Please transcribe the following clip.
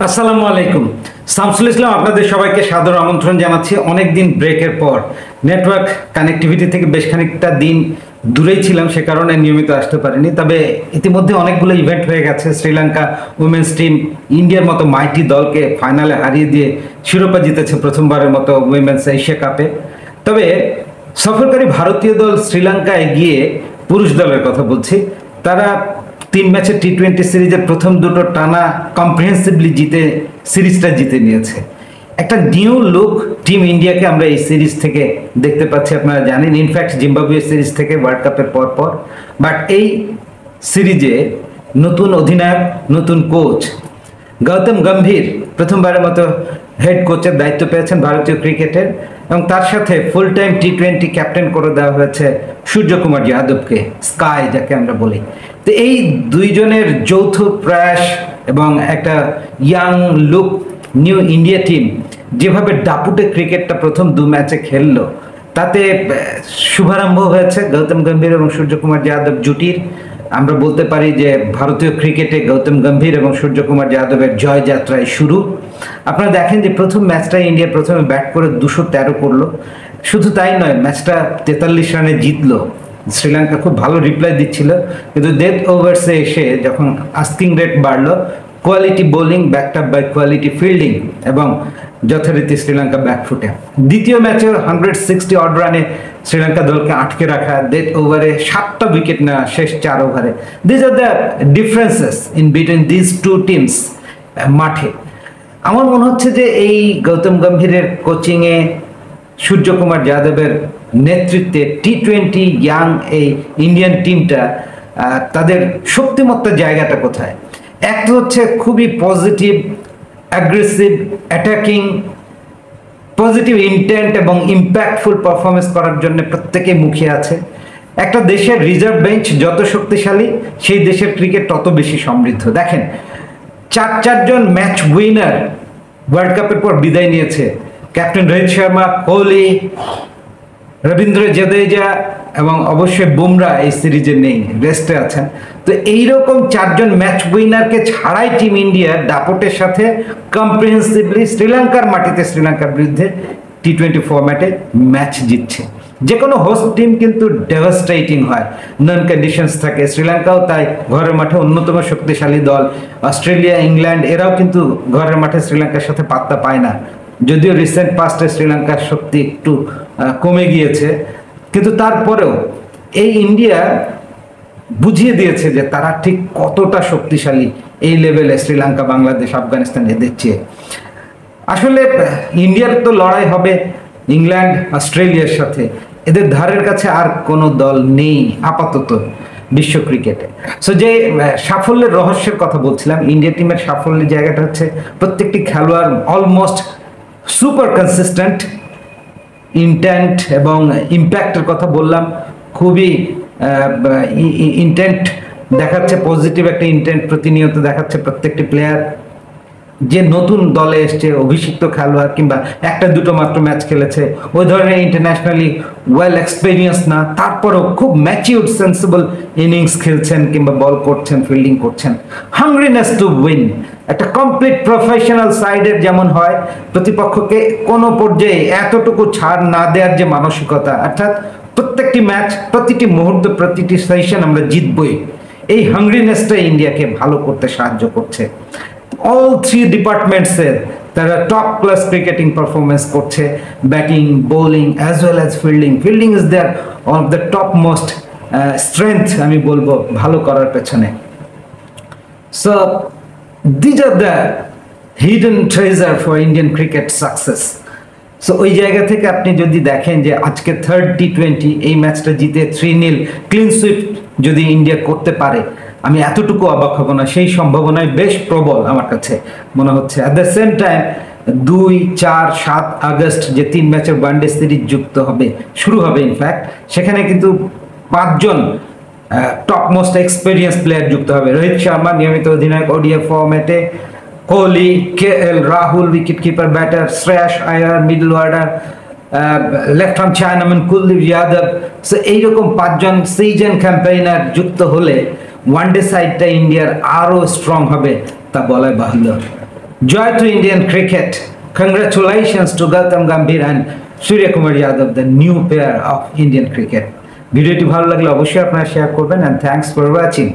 আসসালামু আলাইকুম। শামসুল ইসলাম আপনাদের সবাইকে সাদর আমন্ত্রণ জানাচ্ছি। অনেকদিন ব্রেকের পর নেটওয়ার্ক কানেক্টিভিটি থেকে বেশ খানিকটা দিন দূরেই ছিলাম, সে কারণে নিয়মিত আসতে পারিনি। তবে ইতিমধ্যে অনেকগুলো ইভেন্ট হয়ে গেছে। শ্রীলঙ্কা উইমেন্স টিম ইন্ডিয়ার মতো মাইটি দলকে ফাইনালে হারিয়ে দিয়ে শিরোপা জিতেছে প্রথমবারের মতো উইমেন্স এশিয়া কাপে। তবে সফরকারী ভারতীয় দল শ্রীলঙ্কায় গিয়ে পুরুষ দলের কথা বলছি, তারা 3 ম্যাচের টি-20 সিরিজের প্রথম দুটো টানা কম্প্রিহেন্সিভলি সিরিজটা জিতে নিয়েছে। একটা নিউ লুক টিম ইন্ডিয়াকে আমরা এই সিরিজ থেকে দেখতে পাচ্ছি, আপনারা জানেন। ইনফ্যাক্ট জিম্বাবুয়ে সিরিজ থেকে ওয়ার্ল্ড কাপের পর বাট এই সিরিজে নতুন অধিনায়ক, নতুন কোচ গৌতম গম্ভীর প্রথমবারের মতো হেড কোচের দায়িত্ব পেয়েছেন ভারতীয় ক্রিকেটের, এবং তার সাথে ফুল টাইম টি-20 ক্যাপ্টেন করে দেওয়া হয়েছে সূর্যকুমার যাদবকে, স্কাই যাকে আমরা বলি। তো এই দুইজনের যৌথ প্রয়াস এবং একটা young look new India team যেভাবে দাপুটে ক্রিকেটটা প্রথম 2 ম্যাচে খেললো, তাতে শুভারম্ভ হয়েছে গৌতম গম্ভীর এবং সূর্যকুমার যাদব জুটির। আমরা বলতে পারি যে ভারতীয় ক্রিকেটে গৌতম গম্ভীর এবং সূর্যকুমার যাদবের জয়যাত্রায় শুরু। আপনারা দেখেন যে প্রথম ম্যাচটা ইন্ডিয়া প্রথমে ব্যাট করে 213 করলো। শুধু তাই নয়, ম্যাচটা 43 রানে জিতলো। শ্রীলঙ্কা খুব ভালো রিপ্লাই দিচ্ছিল, কিন্তু ডেথ ওভার্সে এসে যখন আস্কিং রেট বাড়লো, quality bowling backed up by quality fielding এবং যথারীতি শ্রীলঙ্কা ব্যাকফুটে দ্বিতীয় ম্যাচে 160 অড রানে শ্রীলঙ্কা দলকে আটকে রাখা, ডেথ ওভারে 7টা উইকেট নেওয়া শেষ 4 ওভারে। This are the differences in between this two teams মাঠে। আমার মনে হচ্ছে যে এই গৌতম গম্ভীরের কোচিংয়ে, সূর্যকুমার যাদবের নেতৃত্বে টি-20 ইয়াং এই ইন্ডিয়ান টিমটা তাদের শক্তিমত্তার জায়গাটা কোথায়? এক তো হচ্ছে খুবই positive, aggressive, attacking, positive intent এবং ইম্প্যাক্টফুল পারফরমেন্স করার জন্য প্রত্যেকে মুখিয়ে আছে। একটা দেশের রিজার্ভ বেঞ্চ যত শক্তিশালী, সেই দেশের ক্রিকেট তত বেশি সমৃদ্ধ। দেখেন, চারজন ম্যাচ উইনার ওয়ার্ল্ড কাপের পর বিদায় নিয়েছে। ক্যাপ্টেন রোহিত শর্মা, কোহলি, রবীন্দ্র জাদেজা এবং অবশ্যই বুমরা এই সিরিজে নেই, রেস্টে আছেন। তো এইরকম 4জন ম্যাচ উইনারকে ছাড়াই টিম ইন্ডিয়া দাপটের সাথে কম্প্রিহেন্সিভলি শ্রীলঙ্কার মাটিতে শ্রীলঙ্কার বিরুদ্ধে টি-20 ফরম্যাটে ম্যাচ জিতছে। যে কোনো হোস্ট টিম কিন্তু ডেভাস্টেটিং হয়, নন কন্ডিশনস থাকে। শ্রীলঙ্কাও তাই ঘরের মাঠে অন্যতম শক্তিশালী দল। অস্ট্রেলিয়া, ইংল্যান্ড এরাও কিন্তু ঘরের মাঠে শ্রীলঙ্কার সাথে পাত্তা পায় না, যদিও রিসেন্ট পাস্টে শ্রীলঙ্কার শক্তি একটু কমে গিয়েছে, কিন্তু তারপরেও এই ইন্ডিয়া বুঝিয়ে দিয়েছে যে তারা ঠিক কতটা শক্তিশালী এই লেভেলে শ্রীলঙ্কা, বাংলাদেশ, আফগানিস্তান এদের চেয়ে। আসলে ইন্ডিয়ার তো লড়াই হবে ইংল্যান্ড, অস্ট্রেলিয়ার সাথে। এদের ধারের কাছে আর কোনো দল নেই আপাতত বিশ্ব ক্রিকেটে। সো যে সাফল্যের রহস্যের কথা বলছিলাম, ইন্ডিয়া টিমের সাফল্যের জায়গাটা হচ্ছে প্রত্যেকটি খেলোয়াড় অলমোস্ট সুপার কনসিস্টেন্ট, ইন্টেন্ট এবং ইম্প্যাক্টের কথা বললাম, খুবই ইন্টেন্ট দেখাচ্ছে, পজিটিভ একটা ইন্টেন্ট প্রতিনিয়ত দেখাচ্ছে প্রত্যেকটি প্লেয়ার। যে নতুন দলে এসছে, অভিষিক্ত খেলোয়াড় কিংবা একটা দুটো মাত্র ম্যাচ খেলেছে, ওই ধরনের ইন্টারন্যাশনালি ওয়েল এক্সপেরিয়েন্স না, তারপরেও খুব ম্যাচিউরড সেন্সিবল ইনিংস খেলছেন কিংবা বল করছেন, ফিল্ডিং করছেন। হাংরিনেস টু উইন, একটা কমপ্লিট প্রফেশনাল সাইডের যেমন হয়, প্রতিপক্ষকে কোনো পর্যায়ে এতটুকু ছাড় না দেওয়ার যে মানসিকতা, অর্থাৎ প্রত্যেকটি ম্যাচ, প্রতিটি মুহূর্ত, প্রতিটি সেশন আমরা জিতবই, এই হাংরিনেসটা ইন্ডিয়াকে ভালো করতে সাহায্য করছে। অল 3 ডিপার্টমেন্টসে তারা টপ ক্লাস ক্রিকেটিং পারফরমেন্স করছে, batting, bowling as well as fielding. Fielding is their one of the top most strength আমি বলবো ভালো করার পেছনে। So these are the hidden treasure for Indian cricket success. So ওই জায়গা থেকে আপনি যদি দেখেন যে আজকে থার্ড টি-20 এই ম্যাচটা জিতে 3-0 ক্লিন সুইপ যদি ইন্ডিয়া করতে পারে, আমি এতটুকু অবাক হব না। সেই সম্ভাবনায় বেশ প্রবল আমার কাছে মনে হচ্ছে। At the same time 2, 4, 7 August যে 3 ম্যাচের ওয়ানডে সিরিজ শুরু হবে ইনফ্যাক্ট, সেখানে কিন্তু 5জন টপ মোস্ট এক্সপেরিয়েন্স প্লেয়ার যুক্ত হবে। রোহিত শর্মা নিয়মিত অধিনায়ক ওডিআই ফরম্যাটে, Kohli, KL Rahul wicket keeper batter, Shreyas Iyer middle order, left arm chinaman Kuldeep Yadav. So এইরকম 5জন সিজন ক্যাম্পেইনার যুক্ত হলে ওয়ানডে সাইডটা ইন্ডিয়ার আরও স্ট্রং হবে তা বলাই বাহুল্য। Joy to Indian cricket. Congratulations to Gautam Gambhir and Surya Kumar Yadav, the new pair of Indian cricket. ভিডিওটি ভালো লাগলে অবশ্যই আপনারা শেয়ার করবেন, and thanks for watching.